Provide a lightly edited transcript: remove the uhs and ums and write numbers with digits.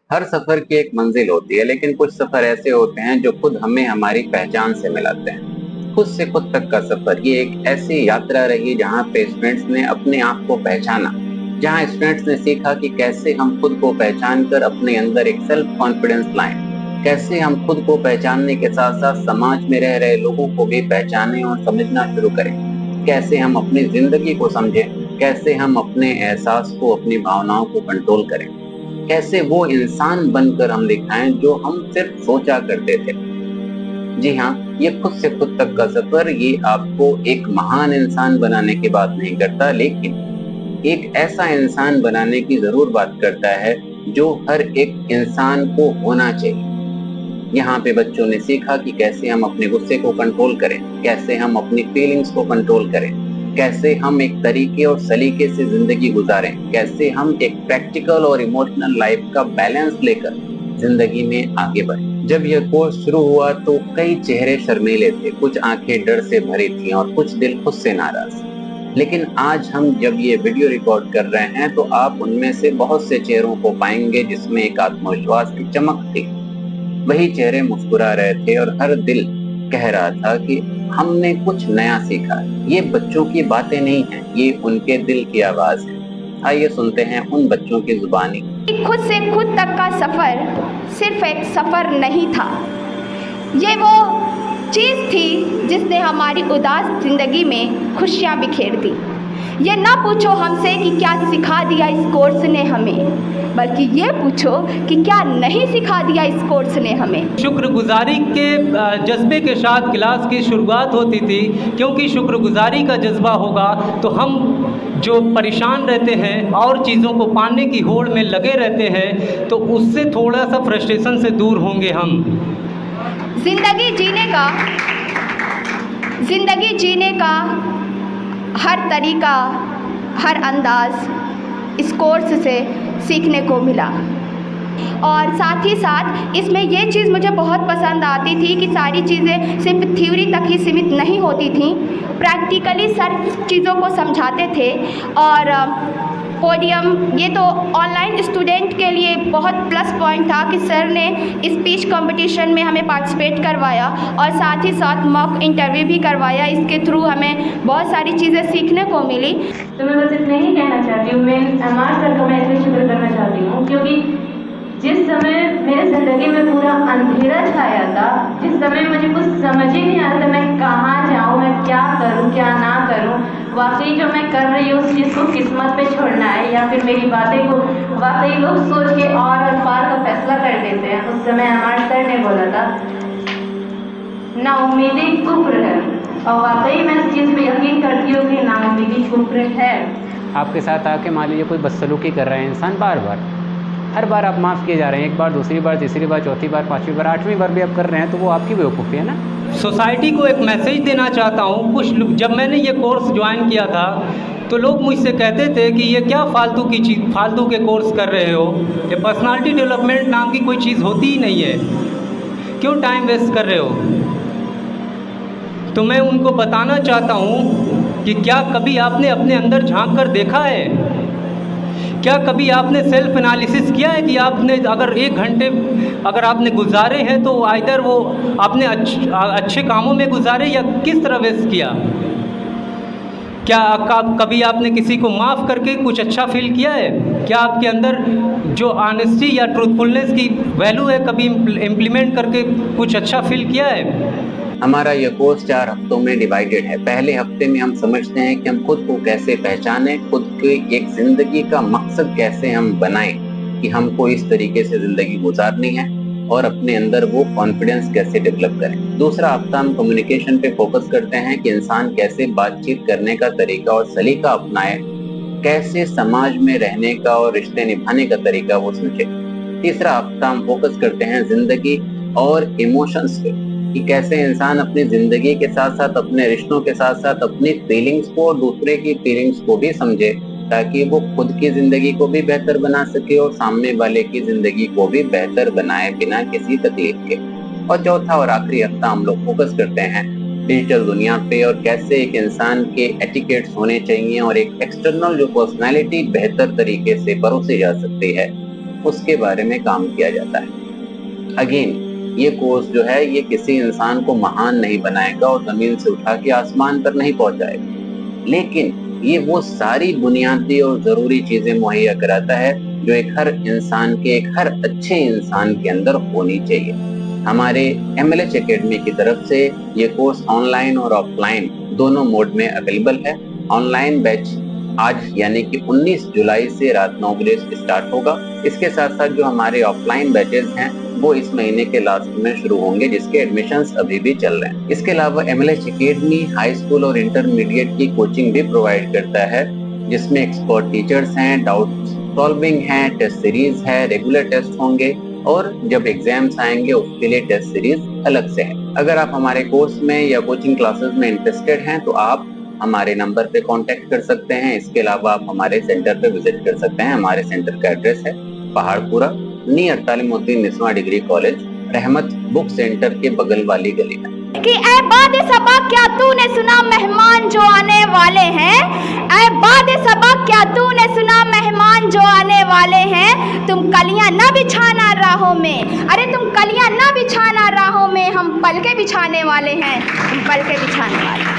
हर सफर की एक मंजिल होती है, लेकिन कुछ सफर ऐसे होते हैं जो खुद हमें हमारी पहचान से मिलाते हैं। खुद से खुद तक का सफर ये एक ऐसी यात्रा रही जहाँ पे स्टूडेंट्स ने अपने आप को पहचाना, जहाँ स्टूडेंट्स ने सीखा कि कैसे हम खुद को पहचान कर अपने अंदर एक सेल्फ कॉन्फिडेंस लाएं, कैसे हम खुद को पहचानने के साथ साथ समाज में रह रहे लोगों को भी पहचानें और समझना शुरू करें, कैसे हम अपनी जिंदगी को समझें, कैसे हम अपने एहसास को, अपनी भावनाओं को कंट्रोल करें, कैसे वो इंसान बनकर हम दिखाएं जो हम सिर्फ सोचा करते थे। जी हाँ, ये खुद से खुद तक का सफर ये आपको एक महान इंसान बनाने की बात नहीं करता, लेकिन एक ऐसा इंसान बनाने की जरूर बात करता है जो हर एक इंसान को होना चाहिए। यहाँ पे बच्चों ने सीखा कि कैसे हम अपने गुस्से को कंट्रोल करें, कैसे हम अपनी फीलिंग्स को कंट्रोल करें, कैसे हम एक तरीके और सलीके से जिंदगी गुजारें, कैसे हम एक प्रैक्टिकल और इमोशनल लाइफ का बैलेंस लेकर जिंदगी में आगे बढ़े। जब यह कोर्स शुरू हुआ तो कई चेहरे शर्मीले थे, कुछ आंखें डर से भरी थी और कुछ दिल खुद से नाराज। लेकिन आज हम जब ये वीडियो रिकॉर्ड कर रहे हैं तो आप उनमें से बहुत से चेहरों को पाएंगे जिसमें एक आत्मविश्वास की चमक थी। वही चेहरे मुस्कुरा रहे थे और हर दिल कह रहा था कि हमने कुछ नया सीखा। ये बच्चों की बातें नहीं हैं, ये उनके दिल की आवाज है। आइए सुनते हैं उन बच्चों की जुबानी। खुद से खुद तक का सफ़र सिर्फ एक सफ़र नहीं था, ये वो चीज़ थी जिसने हमारी उदास ज़िंदगी में खुशियाँ बिखेर दी। ये ना पूछो हमसे कि क्या सिखा दिया इस कोर्स ने हमें, बल्कि ये पूछो कि क्या नहीं सिखा दिया इस कोर्स ने हमें। शुक्रगुजारी के जज्बे के साथ क्लास की शुरुआत होती थी, क्योंकि शुक्रगुजारी का जज्बा होगा तो हम जो परेशान रहते हैं और चीज़ों को पाने की होड़ में लगे रहते हैं तो उससे थोड़ा सा फ्रस्ट्रेशन से दूर होंगे हम। ज़िंदगी जीने का हर तरीका, हर अंदाज़ इस कोर्स से सीखने को मिला। और साथ ही साथ इसमें ये चीज़ मुझे बहुत पसंद आती थी कि सारी चीज़ें सिर्फ थ्योरी तक ही सीमित नहीं होती थी, प्रैक्टिकली सारी चीज़ों को समझाते थे। और पोडियम ये तो ऑनलाइन स्टूडेंट के लिए बहुत प्लस पॉइंट था कि सर ने स्पीच कंपटीशन में हमें पार्टिसिपेट करवाया और साथ ही साथ मॉक इंटरव्यू भी करवाया। इसके थ्रू हमें बहुत सारी चीज़ें सीखने को मिली। तो मैं बस इतना ही कहना चाहती हूँ, मैं एमआर सर का मैं इसलिए शुक्र करना चाहती हूँ क्योंकि जिस समय मेरे ज़िंदगी में पूरा अंधेरा छाया था, जिस समय मुझे कुछ समझ ही नहीं आ रहा था मैं कहाँ जाऊँ, मैं क्या करूँ क्या ना करूँ, वाकई जो मैं कर रही हूँ उस चीज़ को किस्मत पे छोड़ना है या फिर मेरी बातें को वाकई लोग सोच के और पार का फैसला कर देते हैं। उस समय हमारे सर ने बोला था ना उम्मीदी कुफ्र है, और वाकई मैं इस चीज़ पे यकीन करती हूँ कि ना उम्मीदी कुफ्र है। आपके साथ आके मान लीजिए कोई बदसलूकी कर रहे हैं इंसान, बार बार हर बार आप माफ़ किए जा रहे हैं, एक बार, दूसरी बार, तीसरी बार, चौथी बार, पांचवी बार, आठवीं बार भी आप कर रहे हैं, तो वो आपकी बेवकूफ़ी है ना। सोसाइटी को एक मैसेज देना चाहता हूँ। कुछ लोग, जब मैंने ये कोर्स ज्वाइन किया था तो लोग मुझसे कहते थे कि ये क्या फालतू की चीज़, फालतू के कोर्स कर रहे हो, ये पर्सनालिटी डेवलपमेंट नाम की कोई चीज़ होती ही नहीं है, क्यों टाइम वेस्ट कर रहे हो। तो मैं उनको बताना चाहता हूँ कि क्या कभी आपने अपने अंदर झांक कर देखा है, क्या कभी आपने सेल्फ एनालिसिस किया है कि आपने अगर 1 घंटे अगर आपने गुजारे हैं तो आइदर वो आपने अच्छे कामों में गुजारे या किस तरह वेस्ट किया। क्या कभी आपने किसी को माफ़ करके कुछ अच्छा फील किया है, क्या आपके अंदर जो ऑनेस्टी या ट्रूथफुलनेस की वैल्यू है कभी इम्प्लीमेंट करके कुछ अच्छा फील किया है। हमारा यह कोर्स 4 हफ्तों में डिवाइडेड है। पहले हफ्ते में हम समझते हैं कि हम खुद को कैसे पहचानें, खुद की एक जिंदगी का मकसद कैसे हम बनाएं कि हमको इस तरीके से जिंदगी गुजारनी है और अपने अंदर वो कॉन्फिडेंस कैसे डेवलप करें। दूसरा हफ्ता हम कम्युनिकेशन पे फोकस करते हैं कि इंसान कैसे बातचीत करने का तरीका और सलीका अपनाए, कैसे समाज में रहने का और रिश्ते निभाने का तरीका वो समझे। तीसरा हफ्ता हम फोकस करते हैं जिंदगी और इमोशंस पे कि कैसे इंसान अपनी जिंदगी के साथ साथ अपने रिश्तों के साथ साथ अपनी फीलिंग्स को और दूसरे की फीलिंग्स को भी समझे, ताकि वो खुद की जिंदगी को भी बेहतर बना सके और सामने वाले की जिंदगी को भी बेहतर बनाए बिना किसी तकलीफ के। और चौथा और आखिरी हफ्ता हम लोग फोकस करते हैं डिजिटल दुनिया पे और कैसे एक इंसान के एटिकेट्स होने चाहिए और एक एक्सटर्नल जो पर्सनैलिटी बेहतर तरीके से परोसी जा सकती है, उसके बारे में काम किया जाता है। अगेन, ये कोर्स जो है ये किसी इंसान को महान नहीं बनाएगा और जमीन से उठा के आसमान पर नहीं पहुंचाएगा, लेकिन ये वो सारी बुनियादी और जरूरी चीजें मुहैया कराता है जो एक हर इंसान के, एक हर अच्छे इंसान के अंदर होनी चाहिए। हमारे MLH एकेडमी की तरफ से ये कोर्स ऑनलाइन और ऑफलाइन दोनों मोड में अवेलेबल है। ऑनलाइन बैच आज यानी कि 19 जुलाई से रात 9 बजे स्टार्ट होगा। इसके साथ साथ जो हमारे ऑफलाइन बैचेस हैं वो इस महीने के लास्ट में शुरू होंगे, जिसके एडमिशंस अभी भी चल रहे हैं। इसके अलावा MLH एकेडमी हाई स्कूल और इंटरमीडिएट की कोचिंग भी प्रोवाइड करता है, जिसमें एक्सपर्ट टीचर्स हैं, डाउट सॉल्विंग है, टेस्ट सीरीज है, रेगुलर टेस्ट होंगे और जब एग्जाम्स आएंगे उसके लिए टेस्ट सीरीज अलग से है। अगर आप हमारे कोर्स में या कोचिंग क्लासेस में इंटरेस्टेड हैं तो आप हमारे नंबर पे कांटेक्ट कर सकते हैं। इसके अलावा आप हमारे सेंटर पे विजिट कर सकते हैं। हमारे सेंटर का एड्रेस है पहाड़पुरा, नियर तालीमुद्दीन निस्वां डिग्री कॉलेज, रहमत बुक सेंटर के बगल वाली गली में। कि ऐ बाद सबा क्या तूने सुना मेहमान जो आने वाले हैं, ऐ बाद सबा क्या तूने सुना मेहमान जो आने वाले हैं, तुम कलियां ना बिछाना राहों में, अरे तुम कलियां ना बिछाना राहों में, हम पलके बिछाने वाले हैं, हम पलके बिछाने वाले हैं।